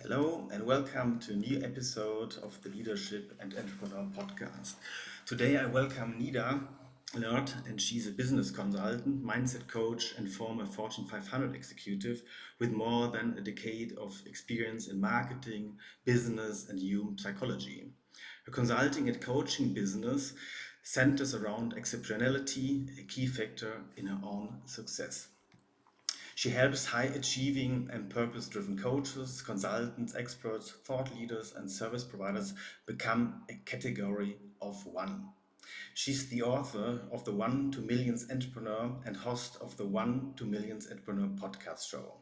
Hello and welcome to a new episode of the Leadership and Entrepreneur podcast. Today I welcome Nida Leard, and she's a business consultant, mindset coach, and former Fortune 500 executive with more than a decade of experience in marketing, business, and human psychology. Her consulting and coaching business centers around exceptionality, a key factor in her own success. She helps high achieving and purpose driven coaches, consultants, experts, thought leaders, and service providers become a category of one. She's the author of the One to Millions Entrepreneur and host of the One to Millions Entrepreneur podcast show.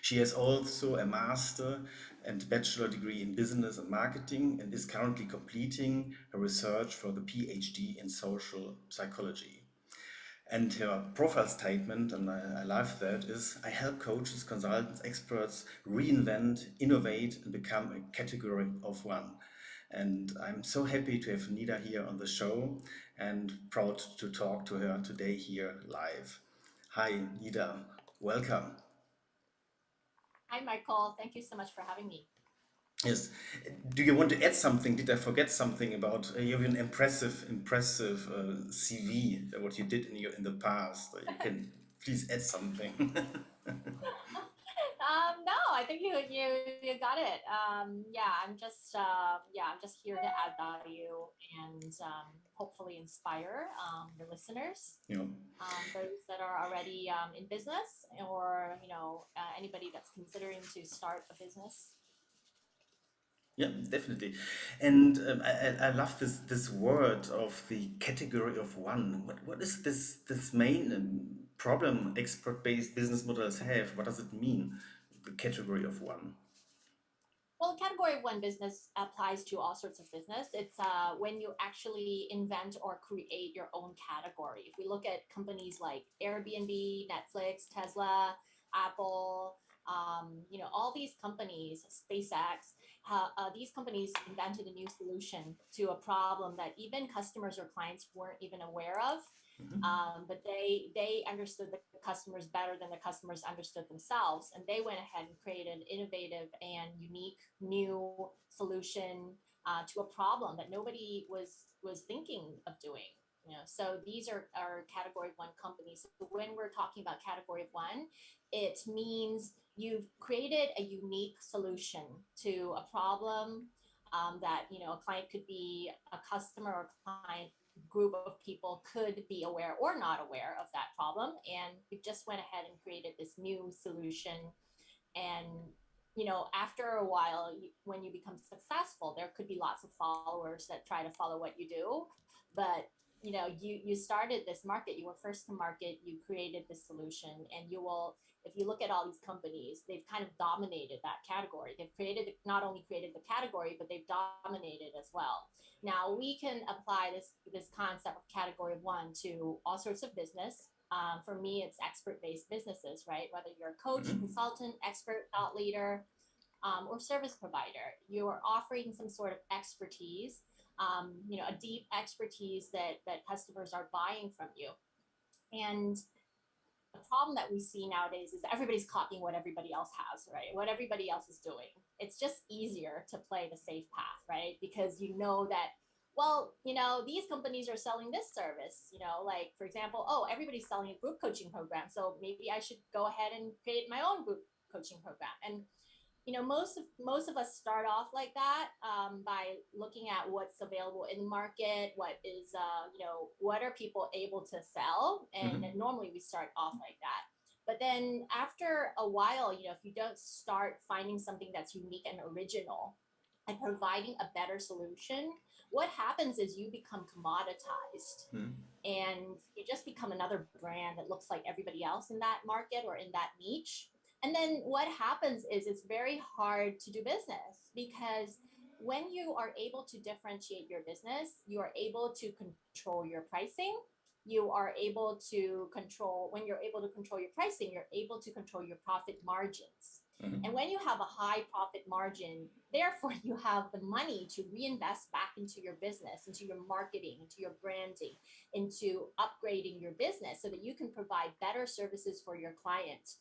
She has also a master and bachelor degree in business and marketing and is currently completing her research for the PhD in social psychology. And her profile statement, and I love that, is I help coaches, consultants, experts reinvent, innovate, and become a category of one. And I'm so happy to have Nida here on the show and proud to talk to her today here live. Hi, Nida. Welcome. Hi, Michael. Thank you so much for having me. Yes. Do you want to add something? Did I forget something about you have an impressive CV what you did in the past? You can please add something. No, I think you got it. I'm just here to add value and hopefully inspire your listeners, you know, those that are already in business, or anybody that's considering to start a business. yeah, definitely. And I love this word of the category of one. What is this main problem expert-based business models have? What does it mean? The category of one. Well, category one business applies to all sorts of business. It's when you actually invent or create your own category. If we look at companies like Airbnb, Netflix, Tesla, Apple, all these companies, SpaceX, these companies invented a new solution to a problem that even customers or clients weren't even aware of. Mhm. But they understood the customers better than the customers understood themselves, and they went ahead and created an innovative and unique new solution to a problem that nobody was thinking of doing. So these are category one companies. So when we're talking about category one, it means you've created a unique solution to a problem that a client could be a customer or client group of people could be aware or not aware of that problem, and we just went ahead and created this new solution. And after a while, when you become successful, there could be lots of followers that try to follow what you do, but you started this market, you were first to market, you created this solution, and you will, if you look at all these companies, they've kind of dominated that category. They've created, not only created the category, but they've dominated as well. Now we can apply this concept of category one to all sorts of business. For me, it's expert-based businesses, right? Whether you're a coach, Mhm. consultant, expert, thought leader, or service provider, you are offering some sort of expertise, a deep expertise that customers are buying from you. And the problem that we see nowadays is everybody's copying what everybody else has, right? What everybody else is doing. It's just easier to play the safe path, right? Because you know that, well, these companies are selling this service, like for example, oh, everybody's selling a group coaching program. So maybe I should go ahead and create my own group coaching program. And most of us start off like that, by looking at what's available in the market, what is what are people able to sell, and Mhm. normally we start off like that. But then after a while, if you don't start finding something that's unique and original and providing a better solution, what happens is you become commoditized, Mhm. and you just become another brand that looks like everybody else in that market or in that niche. And then what happens is it's very hard to do business, because when you are able to differentiate your business, you are able to control your pricing. You are able to control, when you're able to control your pricing, you're able to control your profit margins. And Mhm. when you have a high profit margin, therefore you have the money to reinvest back into your business, into your marketing, into your branding, into upgrading your business so that you can provide better services for your clients.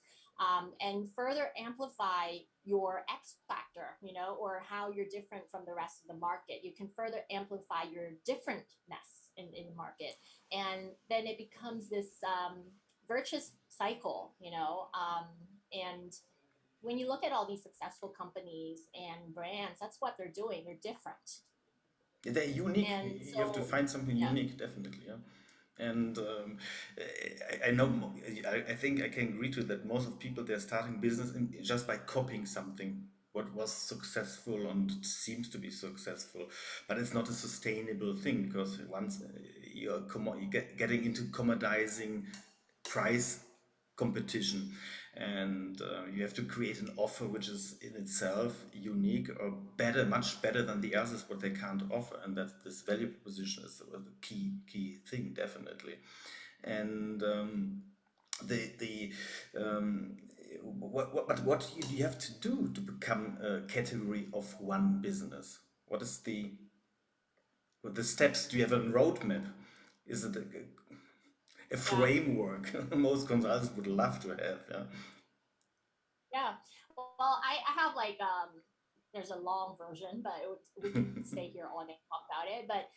and further amplify your X factor, or how you're different from the rest of the market. You can further amplify your differentness in the market. And then it becomes this virtuous cycle, and when you look at all these successful companies and brands, that's what they're doing. They're different. They're unique. And You have to so, find something yeah, unique, definitely. Yeah. And I know, I think I can agree to that. Most of people, they're starting business just by copying something what was successful and seems to be successful, but it's not a sustainable thing, because once getting into commodizing price competition, and you have to create an offer which is in itself unique or better, much better than the others, what they can't offer, and that this value proposition is the key thing, definitely. And the what do you have to do to become a category of one business? What is the steps? Do you have a roadmap? Is it a yeah, framework? Most consultants would love to have. Yeah. yeah. Well, I have like there's a long version, but we could stay here all day and talk about it. But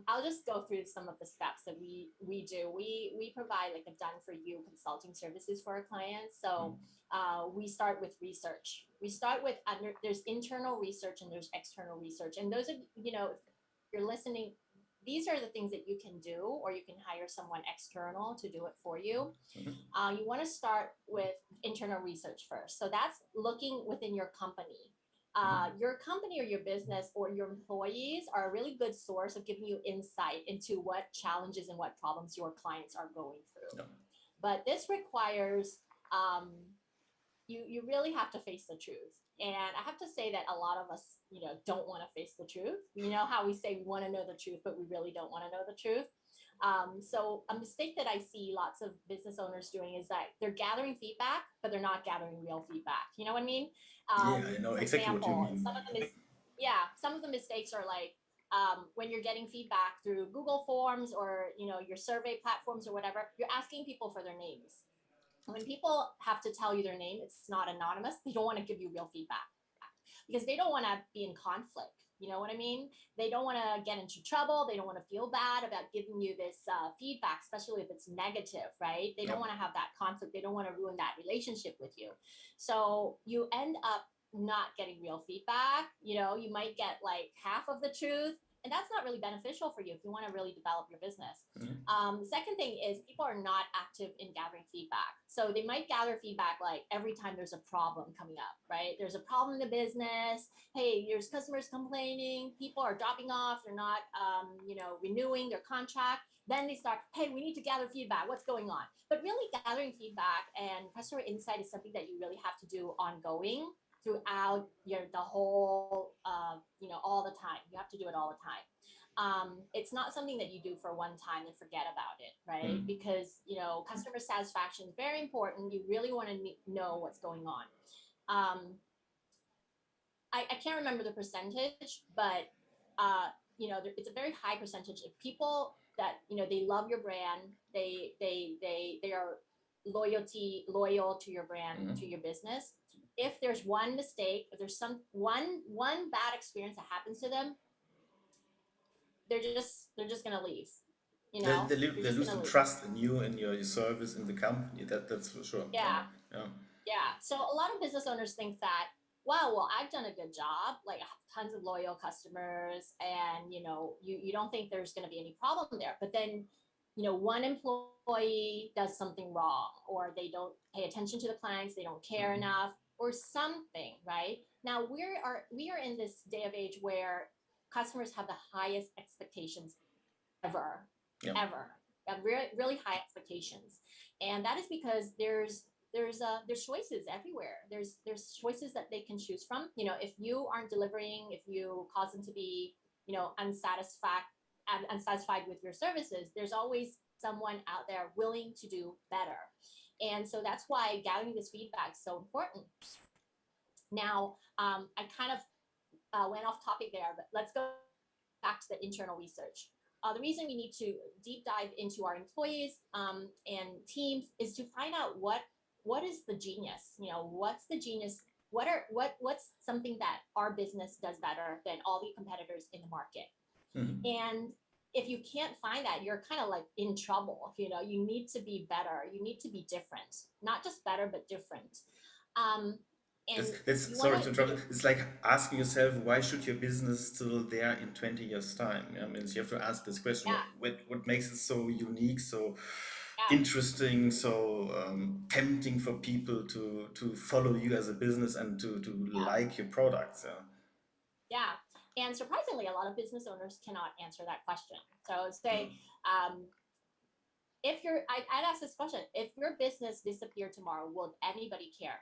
I'll just go through some of the steps that we do. We provide like a done for you consulting services for our clients. So we start with research. We start with there's internal research and there's external research. And those are, if you're listening, these are the things that you can do, or you can hire someone external to do it for you. You want to start with internal research first. So that's looking within your company or your business or your employees are a really good source of giving you insight into what challenges and what problems your clients are going through. Yeah. But this requires you really have to face the truth. And I have to say that a lot of us, don't want to face the truth. You know how we say we want to know the truth, but we really don't want to know the truth. So a mistake that I see lots of business owners doing is that they're gathering feedback, but they're not gathering real feedback. You know what I mean? Yeah, I know For exactly what you example, mean. some of the mistakes are like when you're getting feedback through Google Forms or your survey platforms or whatever, you're asking people for their names. When people have to tell you their name, it's not anonymous. They don't want to give you real feedback because they don't want to be in conflict. You know what I mean? They don't want to get into trouble. They don't want to feel bad about giving you this feedback, especially if it's negative, right? They Yeah. don't want to have that conflict. They don't want to ruin that relationship with you. So you end up not getting real feedback. You might get like half of the truth, and that's not really beneficial for you if you want to really develop your business. The second thing is people are not active in gathering feedback. So they might gather feedback like every time there's a problem coming up, right? There's a problem in the business. Hey, there's customers complaining. People are dropping off. They're not, renewing their contract. Then they start, hey, we need to gather feedback. What's going on? But really gathering feedback and customer insight is something that you really have to do ongoing throughout the whole, all the time. You have to do it all the time. It's not something that you do for one time and forget about it, right? Because customer satisfaction is very important. You really want to know what's going on. I can't remember the percentage, but it's a very high percentage of people that they love your brand. They are loyal to your brand, to your business. If there's one mistake, if there's one bad experience that happens to them, they're just gonna leave. They're They just lose gonna the leave. trust in you and your service in the company. That's for sure. Yeah. Yeah, Yeah. yeah. So a lot of business owners think that, wow, well, I've done a good job, like I have tons of loyal customers, and you don't think there's gonna be any problem there. But then, one employee does something wrong, or they don't pay attention to the clients, they don't care enough, or something, right? Now we are in this day of age where customers have the highest expectations ever, Yeah. ever. Have really high expectations, and that is because there's choices everywhere. There's choices that they can choose from. If you aren't delivering, if you cause them to be unsatisfied with your services, there's always someone out there willing to do better. And so that's why gathering this feedback is so important. Now, I kind of went off topic there, but let's go back to the internal research. The reason we need to deep dive into our employees and teams is to find out what what is the genius? What's the genius? What's something that our business does better than all the competitors in the market? Mhm. And if you can't find that, you're kind of like in trouble. You need to be better. You need to be different, not just better, but different. Um, and you want Sorry to to interrupt. It's like asking yourself, why should your business still there in 20 years' time? I mean, you have to ask this question. yeah, What makes it so unique, so yeah, interesting, so tempting for people to follow you as a business and to yeah, like your products? Yeah. yeah. And surprisingly, a lot of business owners cannot answer that question. So Mm. say, if I'd ask this question: if your business disappeared tomorrow, would anybody care?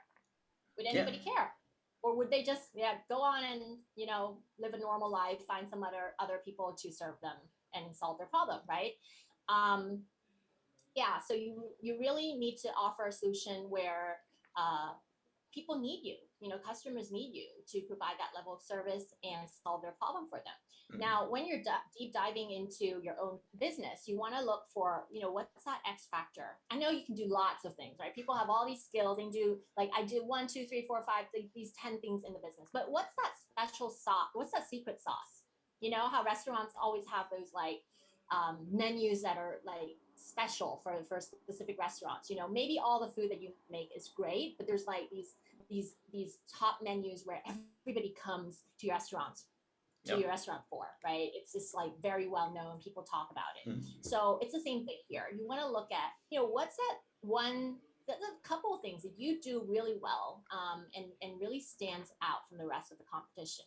Would Yeah. anybody care? Or would they just go on and live a normal life, find some other people to serve them and solve their problem, right? Um, yeah, so you really need to offer a solution where uh, people need you. Customers need you to provide that level of service and solve their problem for them. Mm. Now, when you're deep diving into your own business, you want to look for, what's that X factor? I know you can do lots of things, right? People have all these skills and do, like, I did 1, 2, 3, 4, 5, these 10 things in the business. But what's that special sauce? What's that secret sauce? How restaurants always have those like menus that are like special for specific restaurants. Maybe all the food that you make is great, but there's like these top menus where everybody comes to your restaurants Yeah. for, right? It's just like very well known. People talk about it. Mm. So it's the same thing here. You want to look at, what's that one, the couple of things that you do really well, and really stands out from the rest of the competition.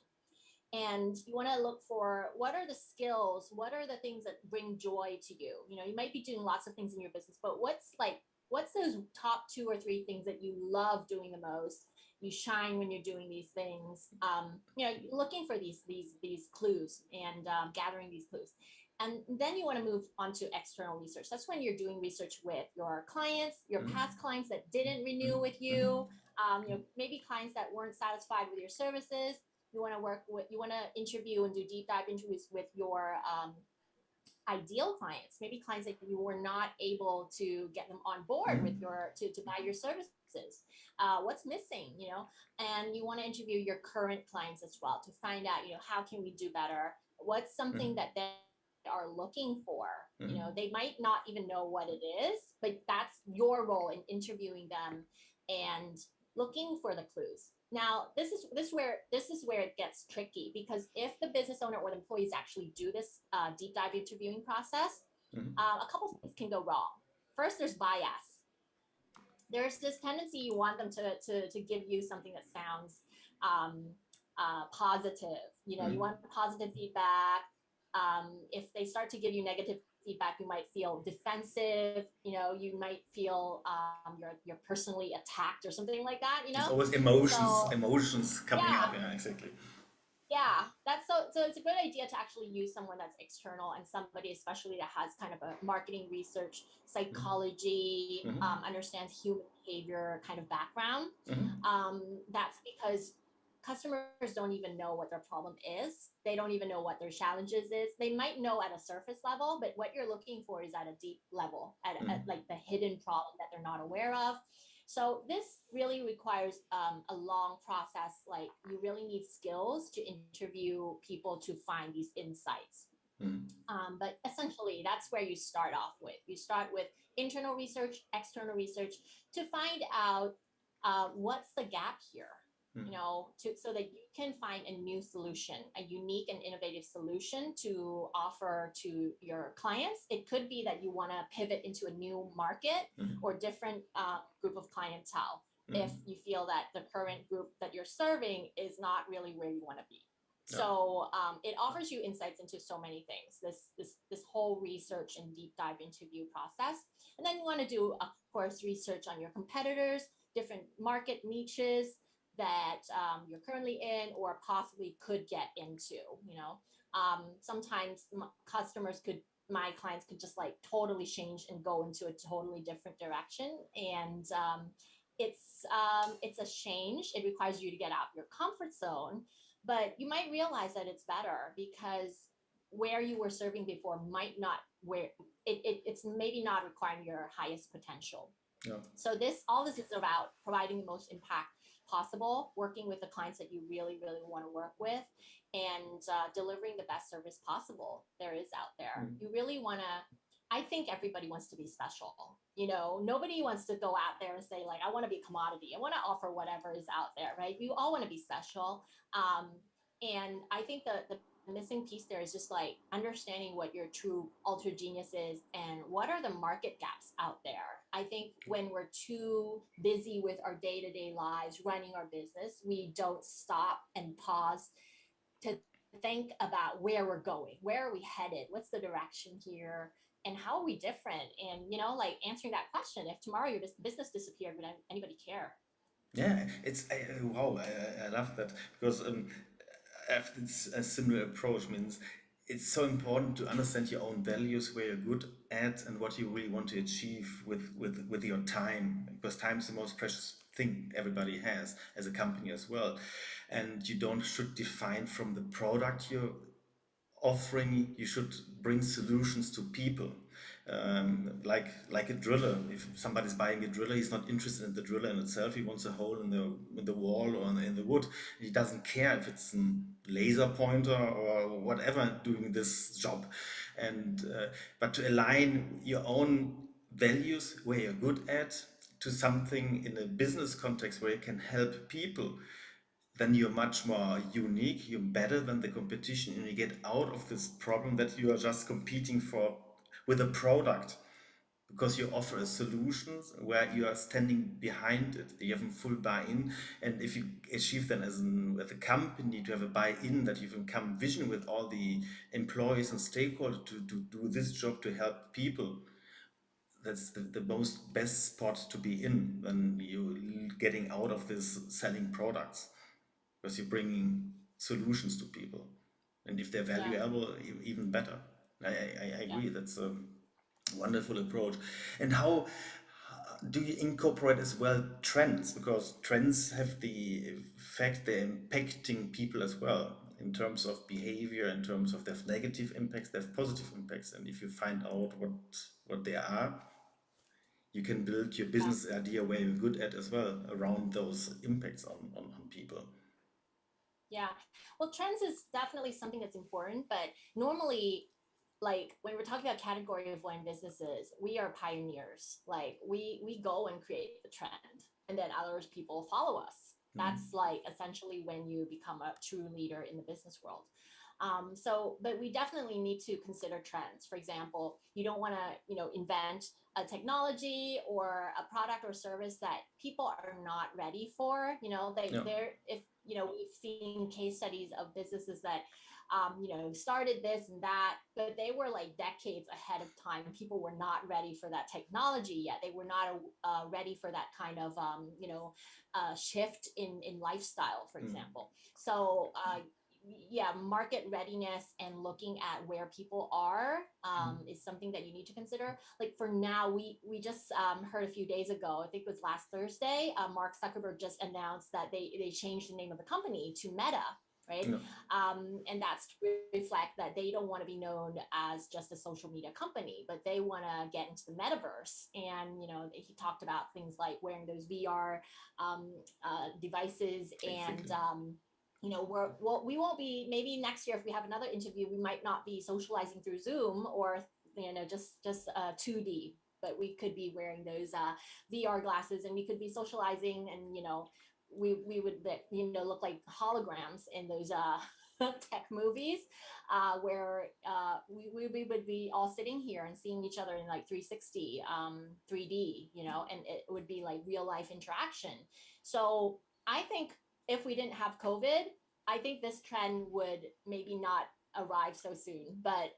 And you want to look for what are the skills, what are the things that bring joy to you. You might be doing lots of things in your business, but what's those top 2 or 3 things that you love doing the most? You shine when you're doing these things. Looking for these clues and gathering these clues. And then you want to move on to external research. That's when you're doing research with your clients, your Mm. past clients that didn't renew Mm. with Mm. you, maybe clients that weren't satisfied with your services. You want to interview and do deep dive interviews with your ideal clients, maybe clients that you were not able to get them on board with Mm. to buy your services. What's missing, and you want to interview your current clients as well to find out, how can we do better? What's something Mm. that they are looking for? Mm. They might not even know what it is, but that's your role in interviewing them and looking for the clues. Now, this is where it gets tricky, because if the business owner or the employees actually do this deep dive interviewing process, Mm. a couple things can go wrong. First, there's bias. There's this tendency you want them to give you something that sounds um, positive. You Mm. want positive feedback. If they start to give you negative feedback, you might feel defensive. You might feel you're personally attacked or something like that. It's always So emotions coming yeah, up. Yeah, exactly. yeah, that's so it's a good idea to actually use someone that's external and somebody especially that has kind of a marketing research, psychology, Mm. understands human behavior kind of background. Mm. That's because customers don't even know what their problem is. They don't even know what their challenges is. They might know at a surface level, but what you're looking for is at a deep level, at Mm. like the hidden problem that they're not aware of. So this really requires a long process. Like, you really need skills to interview people to find these insights. Mm. But essentially, that's where you start off with. You start with internal research, external research, to find out what's the gap here, Mm. so that you can find a new solution, a unique and innovative solution to offer to your clients. It could be that you want to pivot into a new market Mm. or different group of clientele if Mm. you feel that the current group that you're serving is not really where you want to be. Yeah. So it offers you insights into so many things. This whole research and deep dive interview process, and then you want to do, of course, research on your competitors, different market niches that you're currently in or possibly could get into. Sometimes customers could, my clients could just like totally change and go into a totally different direction, and it's a change. It requires you to get out your comfort zone, but you might realize that it's better because where you were serving before might not, where it's maybe not requiring your highest potential. Yeah. So all this is about providing the most impact possible, working with the clients that you really, really want to work with, and delivering the best service possible there is out there. Mm. You really want to. I think everybody wants to be special. Nobody wants to go out there and say like, I want to be a commodity. I want to offer whatever is out there, right? You all want to be special. And I think the missing piece there is just like understanding what your true ultra genius is and what are the market gaps out there. I think when we're too busy with our day-to-day lives running our business, we don't stop and pause to think about where we're going, where are we headed, what's the direction here, and how are we different. And like answering that question, if tomorrow your business disappeared, would anybody care? Yeah, it's wow. I love that because I have this a similar approach. Means it's so important to understand your own values, where you're good at, and what you really want to achieve with your time. Because time is the most precious thing everybody has as a company as well, and you don't should define from the product you're offering. You should bring solutions to people, like a driller. If somebody's buying a driller, he's not interested in the driller in itself. He wants a hole in the wall or in the wood. He doesn't care if it's a laser pointer or whatever doing this job. And but to align your own values, where you're good at, to something in a business context where you can help people, then you're much more unique, you're better than the competition, and you get out of this problem that you are just competing for with a product, because you offer a solutions where you are standing behind it, you have a full buy-in. And if you achieve then as a company to have a buy-in, that you can come vision with all the employees and stakeholders to do this job to help people, that's the most best spot to be in when you getting out of this selling products, because you're bringing solutions to people, and if they're Yeah, valuable, even better. I yeah. agree, that's a wonderful approach. And how do you incorporate as well trends, because trends have the effect they're impacting people as well, in terms of behavior, in terms of their negative impacts, their positive impacts, and if you find out what they are, you can build your Yeah. business idea where you're good at as well around those impacts on people. Yeah. Well, trends is definitely something that's important, but normally, like when we're talking about category of one businesses, we are pioneers. Like we go and create the trend, and then others people follow us. That's like essentially when you become a true leader in the business world. But we definitely need to consider trends. For example, you don't want to, invent a technology or a product or service that people are not ready for. Yeah. If we've seen case studies of businesses that started this and that, but they were like decades ahead of time. People were not ready for that technology yet. They were not ready for that kind of shift in lifestyle, for example. So yeah, market readiness and looking at where people are is something that you need to consider. Like for now, we just heard a few days ago, I think it was last Thursday, Mark Zuckerberg just announced that they changed the name of the company to Meta, right? Yeah. And that's to reflect that they don't want to be known as just a social media company, but they want to get into the metaverse. And he talked about things like wearing those VR devices, and Exactly. we won't be, maybe next year if we have another interview, we might not be socializing through Zoom or just 2D, but we could be wearing those VR glasses, and we could be socializing, and we would look like holograms in those tech movies, where we would be all sitting here and seeing each other in like 360 3D, and it would be like real life interaction. So I think if we didn't have COVID, I think this trend would maybe not arrive so soon. But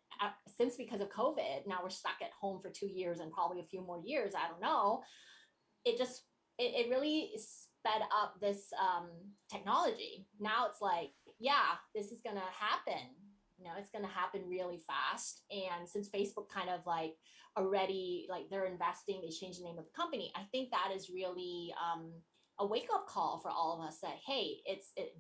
since because of COVID, now we're stuck at home for 2 years and probably a few more years, I don't know. It just it really sped up this technology. Now it's like, yeah, this is gonna happen. It's gonna happen really fast. And since Facebook kind of like already, like they're investing, they changed the name of the company. I think that is really a wake up call for all of us that, hey,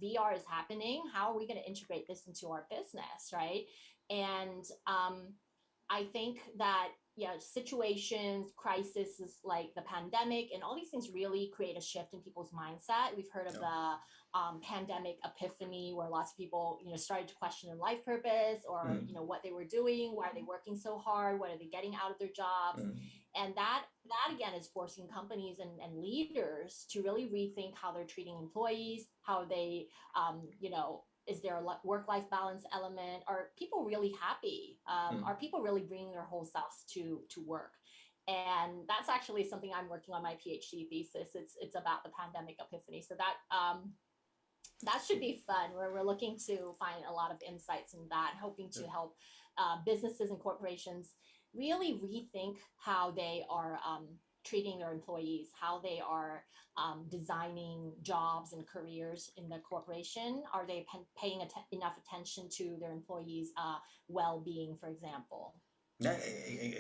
VR is happening. How are we going to integrate this into our business, right? And I think that yeah, situations, crises like the pandemic, and all these things really create a shift in people's mindset. We've heard of Yeah. the pandemic epiphany, where lots of people, started to question their life purpose, or Mm, what they were doing. Why are they working so hard? What are they getting out of their jobs? mm, And that again is forcing companies and leaders to really rethink how they're treating employees, how they is there a work-life balance element? Are people really happy? mm. Are people really bringing their whole selves to work? And that's actually something I'm working on my PhD thesis. It's about the pandemic epiphany. So that should be fun. Where we're looking to find a lot of insights in that, hoping Yeah. to help businesses and corporations really rethink how they are treating their employees, how they are designing jobs and careers in the corporation. Are they paying enough attention to their employees' well-being, for example? Yeah,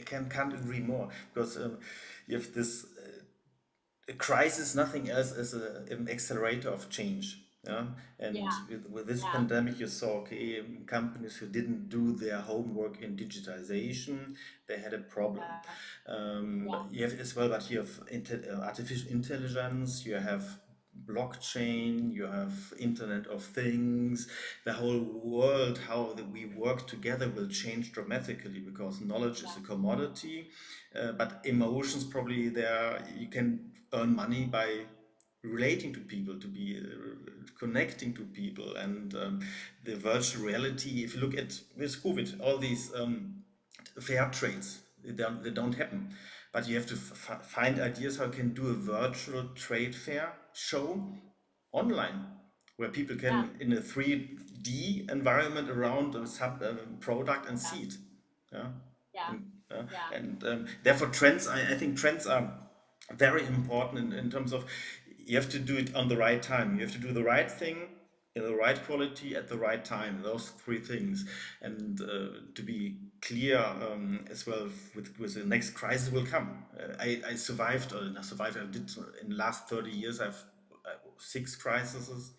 can't agree more because you have this a crisis, nothing else is an accelerator of change. Yeah, and Yeah, with this yeah, pandemic, you saw okay, companies who didn't do their homework in digitization, they had a problem. yeah, But yeah, you have as well, but you have artificial intelligence, you have blockchain, you have Internet of Things, the whole world, how we work together will change dramatically because knowledge is yeah, a commodity, but emotions probably there you can earn money by relating to people, to be connecting to people, and the virtual reality. If you look at with COVID, all these fair trades, they don't happen. But you have to find ideas how you can do a virtual trade fair show online where people yeah, can in a 3D environment around a sub product and yeah, see it. Yeah. yeah, And, uh, yeah, and therefore trends, I think trends are very important in terms of you have to do it on the right time. You have to do the right thing in the right quality at the right time. Those three things, and to be clear as well with the next crisis will come. I survived, or not survived. I did in the last 30 years. I've six crises.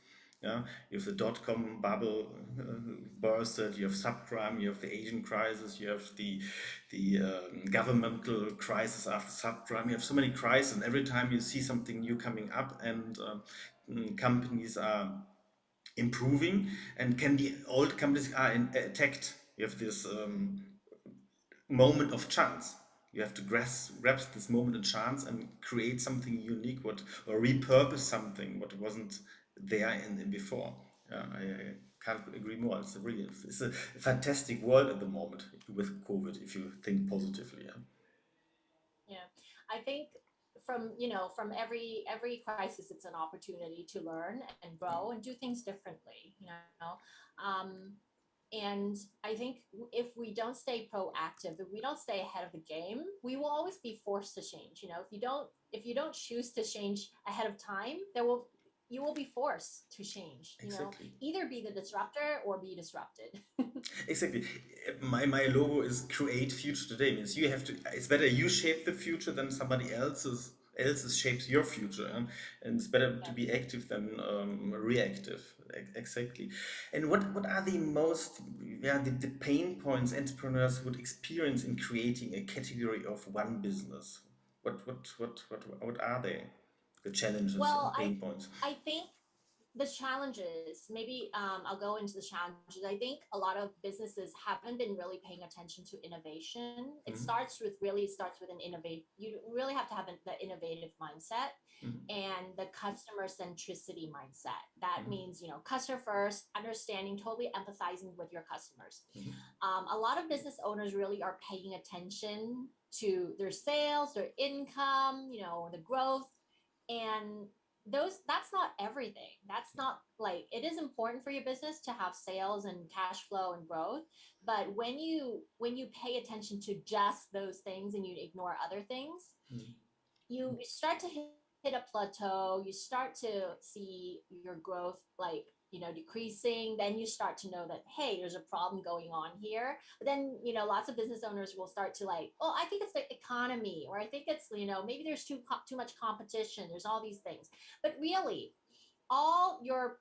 Yeah, you have the dot-com bubble bursted. You have subprime. You have the Asian crisis. You have the governmental crisis after subprime. You have so many crises, and every time you see something new coming up, and companies are improving, and can the old companies are attacked. You have this moment of chance. You have to grasp this moment of chance and create something unique, what or repurpose something what wasn't there in before. I can't agree more. It's a fantastic world at the moment with COVID. If you think positively, yeah. yeah. I think from every crisis, it's an opportunity to learn and grow and do things differently. And I think if we don't stay proactive, if we don't stay ahead of the game, we will always be forced to change. If you don't choose to change ahead of time, you will be forced to change. Exactly. Either be the disruptor or be disrupted. Exactly. My logo is create future today. Means you have to. It's better you shape the future than somebody else's shapes your future, and it's better to Yeah. be active than reactive. Exactly. And what are the most the pain points entrepreneurs would experience in creating a category of one business? What are they? The challenges Well, and pain points. I think the challenges, maybe I'll go into the challenges. I think a lot of businesses haven't been really paying attention to innovation. Mhm, It starts with an innovate. You really have to have the innovative mindset mhm, and the customer centricity mindset. That mhm, means, customer first, understanding, totally empathizing with your customers. mhm. A lot of business owners really are paying attention to their sales, their income, the growth, and that's not everything. That's not like, it is important for your business to have sales and cash flow and growth, but when you pay attention to just those things and you ignore other things, you start to hit a plateau. You start to see your growth like decreasing. Then you start to know that, hey, there's a problem going on here. But then lots of business owners will start to like, oh, I think it's the economy, or I think it's maybe there's too much competition, there's all these things. But really, all your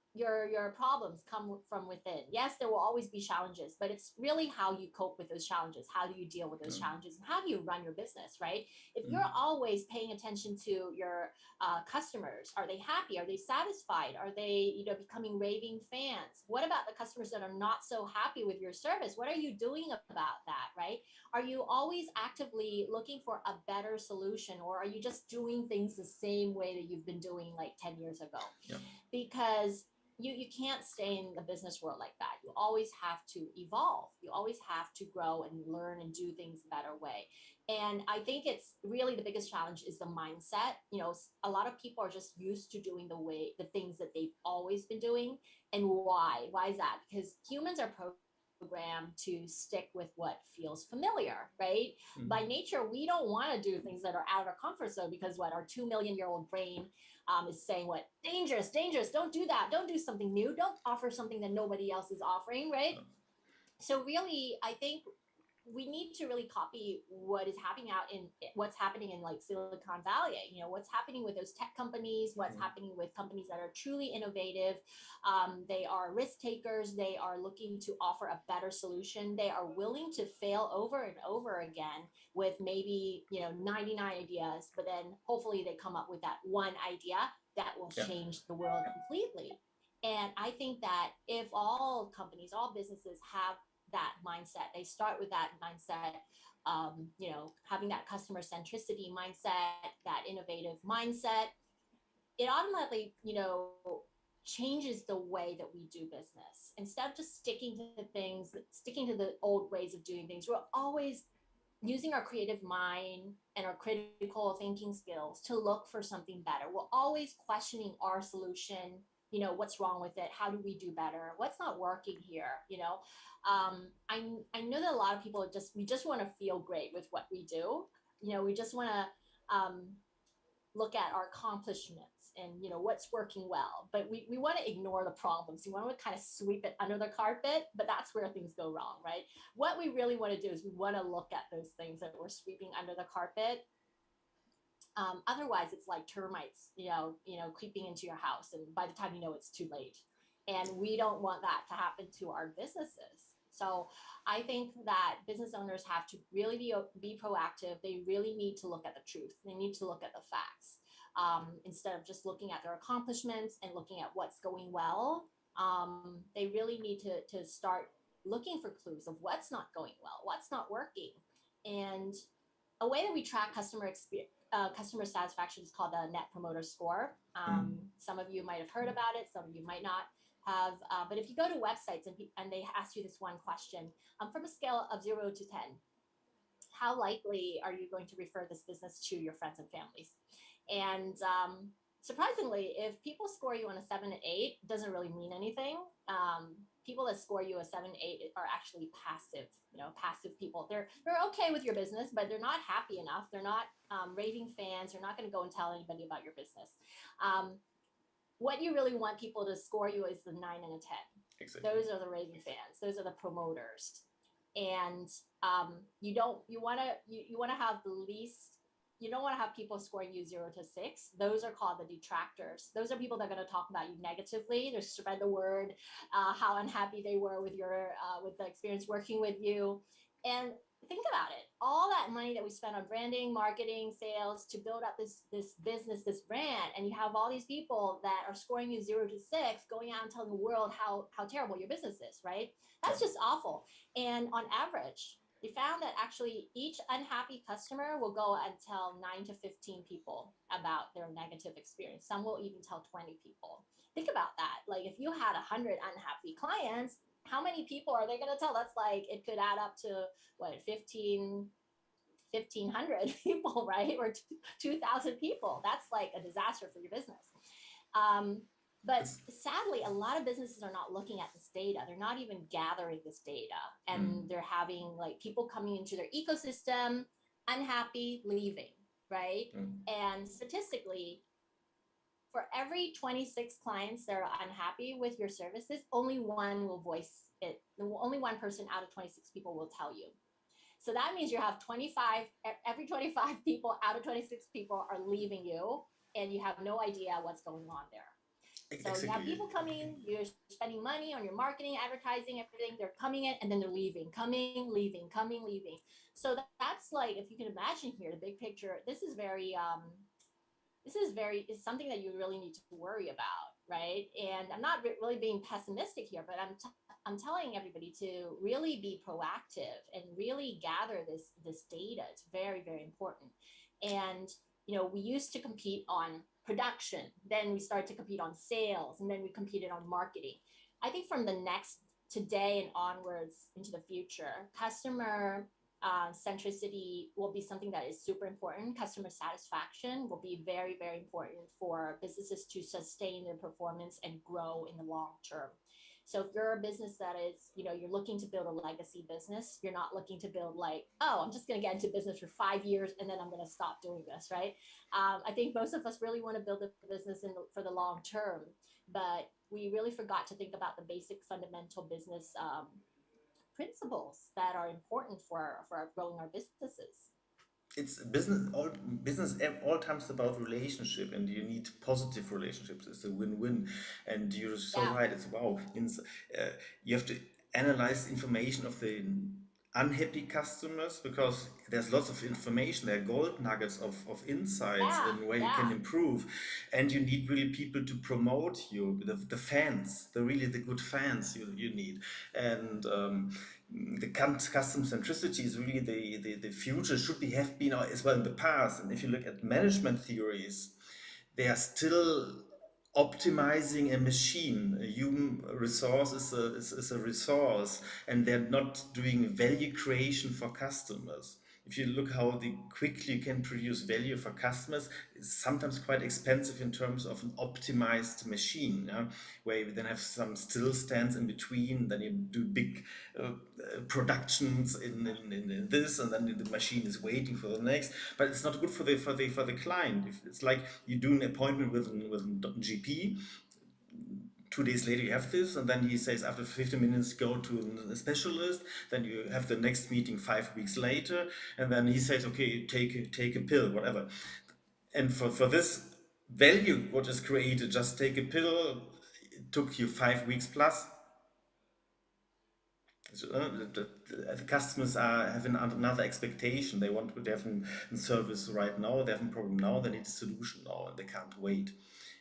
problems come from within. Yes, there will always be challenges, but it's really how you cope with those challenges. How do you deal with those challenges, and how do you run your business, right? If you're always paying attention to your customers, are they happy? Are they satisfied? Are they, becoming raving fans? What about the customers that are not so happy with your service? What are you doing about that, right? Are you always actively looking for a better solution, or are you just doing things the same way that you've been doing like 10 years ago? Yeah. Because you can't stay in the business world like that. You always have to evolve. You always have to grow and learn and do things a better way. And I think it's really the biggest challenge is the mindset. A lot of people are just used to doing the things that they've always been doing. And why is that? Because humans are programmed to stick with what feels familiar, right? By nature, we don't want to do things that are out of our comfort zone, because what our 2 million-year-old brain is saying, what dangerous, don't do that, don't do something new, don't offer something that nobody else is offering, right? So really, I think we need to really copy what is happening what's happening in like Silicon Valley. What's happening with those tech companies, what's happening with companies that are truly innovative. They are risk takers. They are looking to offer a better solution. They are willing to fail over and over again with maybe 99 ideas, but then hopefully they come up with that one idea that will change the world completely. And I think that if all companies, all businesses have that mindset, they start with that mindset, having that customer centricity mindset, that innovative mindset, it automatically, changes the way that we do business. Instead of just sticking to the old ways of doing things, we're always using our creative mind and our critical thinking skills to look for something better. We're always questioning our solution. What's wrong with it? How do we do better? What's not working here? I know that a lot of people we just want to feel great with what we do. We just want to look at our accomplishments and what's working well, but we want to ignore the problems. We want to kind of sweep it under the carpet, but that's where things go wrong, right? What we really want to do is we want to look at those things that we're sweeping under the carpet. Otherwise, it's like termites, creeping into your house, and by the time you know, it's too late. And we don't want that to happen to our businesses. So I think that business owners have to really be proactive. They really need to look at the truth. They need to look at the facts, instead of just looking at their accomplishments and looking at what's going well. They really need to start looking for clues of what's not going well, what's not working. And a way that we track customer satisfaction is called the Net Promoter Score. Some of you might have heard about it, some of you might not have. But if you go to websites and they ask you this one question, from a scale of 0 to 10, how likely are you going to refer this business to your friends and families? And surprisingly, if people score you on a 7 and 8, it doesn't really mean anything. People that score you a 7, 8 are actually passive, passive people. They're okay with your business, but they're not happy enough. They're not raving fans. They're not going to go and tell anybody about your business. What you really want people to score you is the 9 and a 10. Exactly. Those are the raving fans. Those are the promoters. And you want to have the least. You don't want to have people scoring you 0 to 6. Those are called the detractors. Those are people that are going to talk about you negatively. They spread the word, how unhappy they were with with the experience working with you. And think about it. All that money that we spend on branding, marketing, sales to build up this business, this brand, and you have all these people that are scoring you 0 to 6, going out and telling the world how terrible your business is, right? That's just awful. And on average, they found that actually each unhappy customer will go and tell 9 to 15 people about their negative experience. Some will even tell 20 people. Think about that. Like if you had 100 unhappy clients, how many people are they going to tell? That's like, it could add up to what, 1,500 people, right? Or 2,000 people. That's like a disaster for your business. But sadly, a lot of businesses are not looking at this data. They're not even gathering this data. And they're having like people coming into their ecosystem, unhappy, leaving, right? And statistically, for every 26 clients that are unhappy with your services, only one will voice it. Only one person out of 26 people will tell you. So that means you have every 25 people out of 26 people are leaving you, and you have no idea what's going on there. So you have Exactly. people coming, you're spending money on your marketing, advertising, everything. They're coming in and then they're leaving, coming, leaving, coming, leaving. So that's like, if you can imagine here, the big picture, this is very, is something that you really need to worry about, right? And I'm not really being pessimistic here, but I'm telling everybody to really be proactive and really gather this data. It's very, very important. And we used to compete on production, then we started to compete on sales, and then we competed on marketing. I think from the next today and onwards into the future, customer centricity will be something that is super important. Customer satisfaction will be very, very important for businesses to sustain their performance and grow in the long term. So if you're a business that is, you're looking to build a legacy business, you're not looking to build like, oh, I'm just going to get into business for 5 years and then I'm going to stop doing this, right? I think most of us really want to build a business for the long term, but we really forgot to think about the basic fundamental business principles that are important for growing our businesses. It's business all times about relationship, and you need positive relationships. It's a win-win, and you're so Yeah, right. It's wow. You have to analyze information of the unhappy customers, because there's lots of information. There are gold nuggets of insights yeah, and where you can yeah, improve, and you need really people to promote you, the fans, the good fans you need. And the custom centricity is really the future, should be have been as well in the past. And if you look at management theories, they are still optimizing a machine. A human resource is a resource, and they're not doing value creation for customers. If you look how quickly you can produce value for customers, it's sometimes quite expensive in terms of an optimized machine, yeah? Where you then have some still stands in between, then you do big productions in this, and then the machine is waiting for the next. But it's not good for the client. If it's like you do an appointment with a GP, 2 days later you have this, and then he says after 15 minutes go to a specialist, then you have the next meeting 5 weeks later, and then he says, okay, take a pill, whatever. And for this value what is created, just take a pill, it took you 5 weeks plus. So, the customers are having another expectation. They want to have a service right now. They have a problem now. They need a solution now, and they can't wait.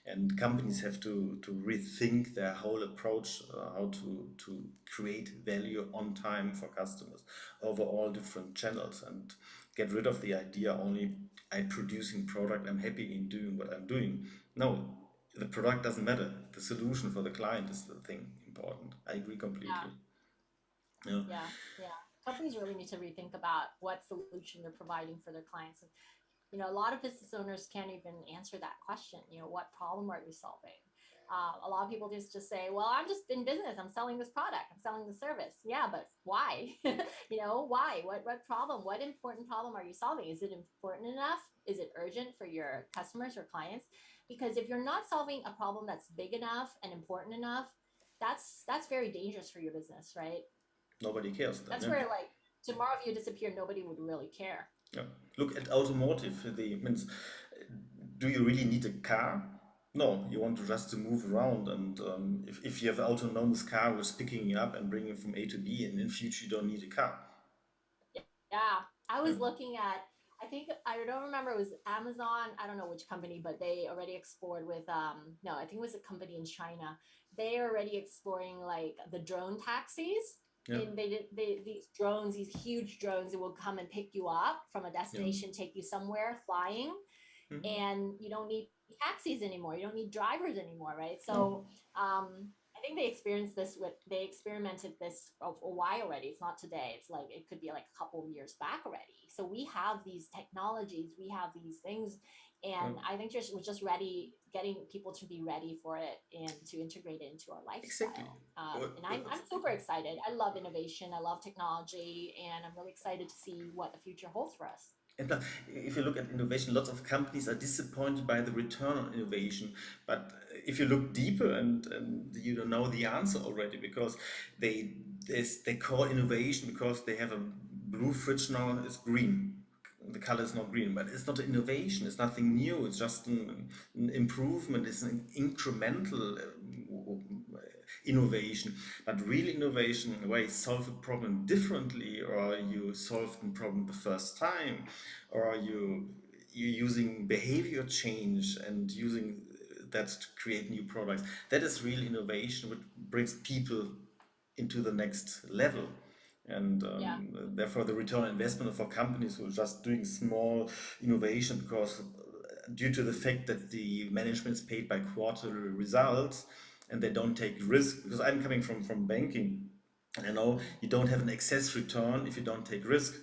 And companies have to rethink their whole approach, how to create value on time for customers over all different channels, and get rid of the idea only I'm producing product, I'm happy in doing what I'm doing. No, the product doesn't matter. The solution for the client is the thing important. I agree yeah, completely. Yeah. yeah, yeah. Companies really need to rethink about what solution they're providing for their clients. And a lot of business owners can't even answer that question. What problem are you solving? A lot of people just say, well, I'm just in business, I'm selling this product, I'm selling the service. Yeah, but why? Why? What problem, what important problem are you solving? Is it important enough? Is it urgent for your customers or clients? Because if you're not solving a problem that's big enough and important enough, that's very dangerous for your business, right? Nobody cares then. That's Yeah. where, like, tomorrow if you disappear, nobody would really care. Yeah. Look at automotive. The means, do you really need a car? No, you want to just to move around, and if you have an autonomous car who's picking you up and bringing you from A to B, and in future you don't need a car. Yeah, I Yeah. was looking at, I think, I don't remember, it was Amazon, I don't know which company, but they already explored with no, I think it was a company in China. They are already exploring like the drone taxis. Yeah. And these drones, these huge drones that will come and pick you up from a Yeah. destination, take you somewhere flying, Mhm. and you don't need taxis anymore, you don't need drivers anymore, right? No. So I think they experimented this a while already. It's not today, it's like it could be like a couple of years back already. So we have these technologies, we have these things, Yeah. and I think we're just ready, getting people to be ready for it and to integrate it into our Exactly. lifestyle. But, And I'm super excited. I love innovation, I love technology, and I'm really excited to see what the future holds for us. and if you look at innovation, lots of companies are disappointed by the return on innovation. But if you look deeper, and you don't know the answer already, because they call innovation because they have a blue fridge now is green. the color is not green, but it's not an innovation. It's nothing new. It's just an improvement. It's an incremental innovation. But real innovation, where you solve a problem differently, or you solve a problem the first time, or you're using behavior change and using that to create new products. That is real innovation, which brings people into the next level. And Yeah. therefore, the return on investment for companies who are just doing small innovation, because due to the fact that the management is paid by quarterly results and they don't take risk, because I'm coming from banking, and I know you don't have an excess return if you don't take risk.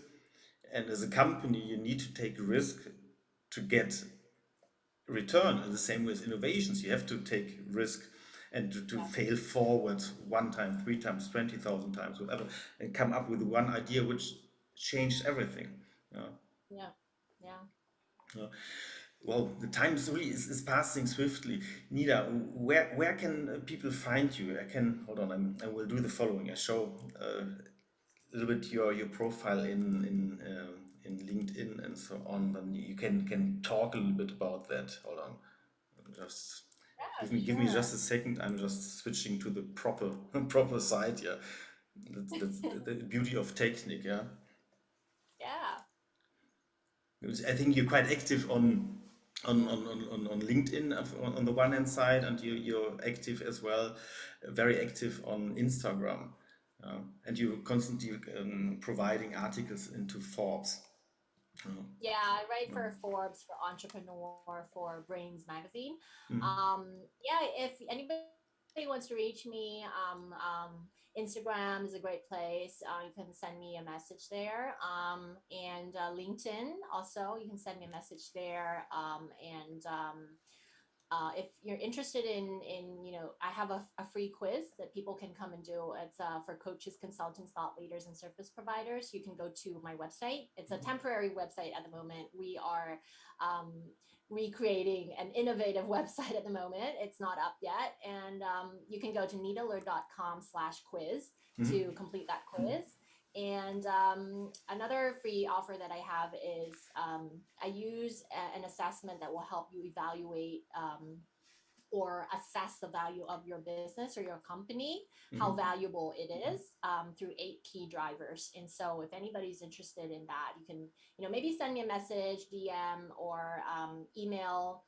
And as a company, you need to take risk to get return. In the same way as innovations, you have to take risk and to Yeah. fail forward one time, three times, 20,000 times, whatever, and come up with one idea which changed everything. Yeah. Yeah. Yeah. Yeah. Well, the time is really is passing swiftly. Nida, where can people find you? I can hold on. I will do the following. I show a little bit your profile in LinkedIn and so on. Then you can talk a little bit about that. Hold on. Just Yeah, give me sure. just a second. I'm just switching to the proper proper site. Yeah, that's the beauty of technique. Yeah, Yeah. because I think you're quite active on LinkedIn on the one hand side, and you're active as well, very active on Instagram, and you're constantly providing articles into Forbes. Uh, Yeah, I write for Forbes, for Entrepreneur, for Brains Magazine. mm, Yeah, if anybody wants to reach me, Instagram is a great place. You can send me a message there. And LinkedIn also, you can send me a message there. If you're interested in I have a free quiz that people can come and do. It's for coaches, consultants, thought leaders, and service providers. You can go to my website. It's a temporary website at the moment. We are um, recreating an innovative website at the moment. It's not up yet, and you can go to nidaleard.com/quiz mhm. to complete that quiz. And another free offer that I have is I use an assessment that will help you evaluate or assess the value of your business or your company, how valuable it is through 8 key drivers. And so if anybody's interested in that, you can, maybe send me a message, DM, or email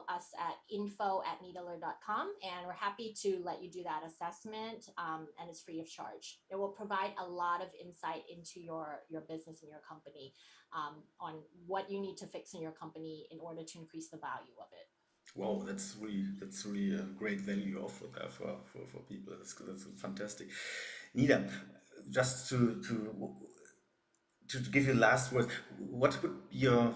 us at info@nidaleard.com, and we're happy to let you do that assessment, and it's free of charge. It will provide a lot of insight into your business and your company, on what you need to fix in your company in order to increase the value of it. Wow, that's really a great value offer there for people. That's fantastic. Nida, just to give you the last word, what would your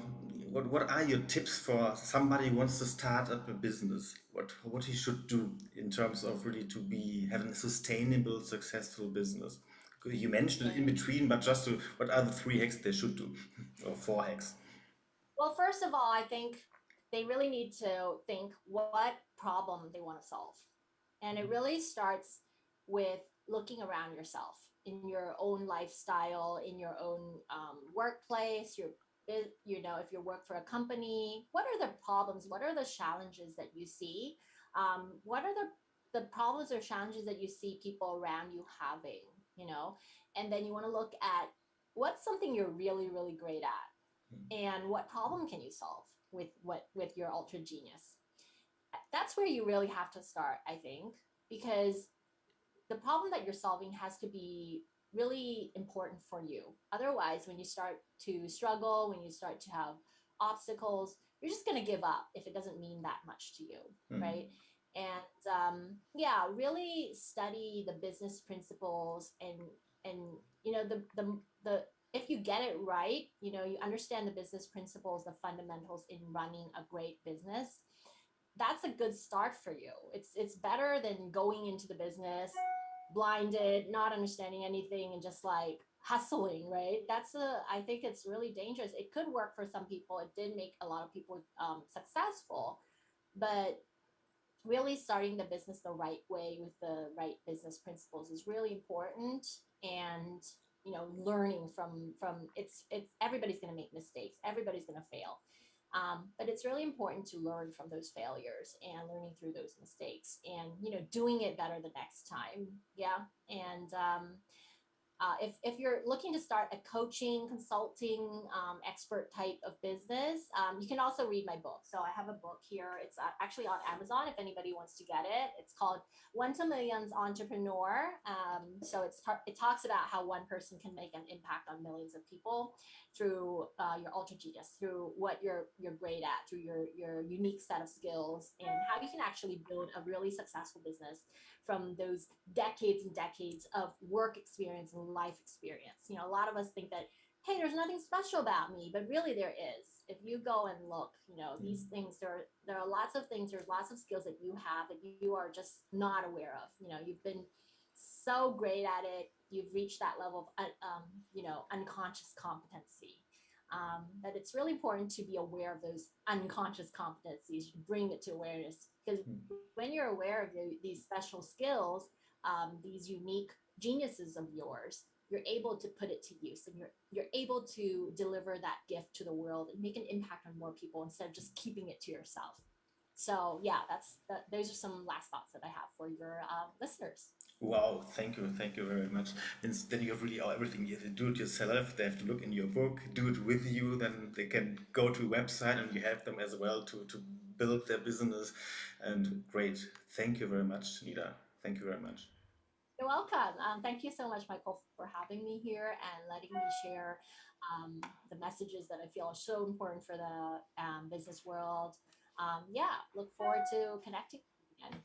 what are your tips for somebody who wants to start up a business? What he should do in terms of really to be having a sustainable, successful business? You mentioned it in Okay. between, but just to, what are the 3 hacks they should do, or 4 hacks? Well, first of all, I think they really need to think what problem they want to solve. And it really starts with looking around yourself in your own lifestyle, in your own workplace, if you work for a company, what are the problems? What are the challenges that you see? What are the problems or challenges that you see people around you having, you know? And then you want to look at what's something you're really, really great at, and what problem can you solve with your ultra genius. That's where you really have to start, I think, because the problem that you're solving has to be really important for you. Otherwise, when you start to struggle, when you start to have obstacles, you're just going to give up if it doesn't mean that much to you, Hmm. right? And yeah, really study the business principles, and the if you get it right, you understand the business principles, the fundamentals in running a great business. That's a good start for you. It's better than going into the business blinded, not understanding anything, and just like hustling, right? I think it's really dangerous. It could work for some people. It did make a lot of people successful, but really starting the business the right way with the right business principles is really important. And learning from it's everybody's going to make mistakes, everybody's going to fail, but it's really important to learn from those failures and learning through those mistakes and doing it better the next time. Yeah. And if you're looking to start a coaching, consulting, expert type of business, you can also read my book. So I have a book here. It's actually on Amazon if anybody wants to get it. It's called One to Millions Entrepreneur. So it talks about how one person can make an impact on millions of people through your ultra genius, through what you're great at, through your unique set of skills, and how you can actually build a really successful business from those decades and decades of work experience and life experience. A lot of us think that, hey, there's nothing special about me, but really there is. If you go and look, these things, there are lots of things, there's lots of skills that you have that you are just not aware of. You've been so great at it, you've reached that level of unconscious competency. That it's really important to be aware of those unconscious competencies, bring it to awareness, because when you're aware of these special skills, these unique geniuses of yours, you're able to put it to use, and you're able to deliver that gift to the world and make an impact on more people instead of just keeping it to yourself. So yeah, those are some last thoughts that I have for your listeners. Wow, thank you very much. Means then you have really everything. You have to do it yourself. They have to look in your book, do it with you. Then they can go to a website and you help them as well to build their business. And great, thank you very much, Nida. Thank you very much. You're welcome. Thank you so much, Michael, for having me here and letting me share the messages that I feel are so important for the business world. Yeah, look forward to connecting again.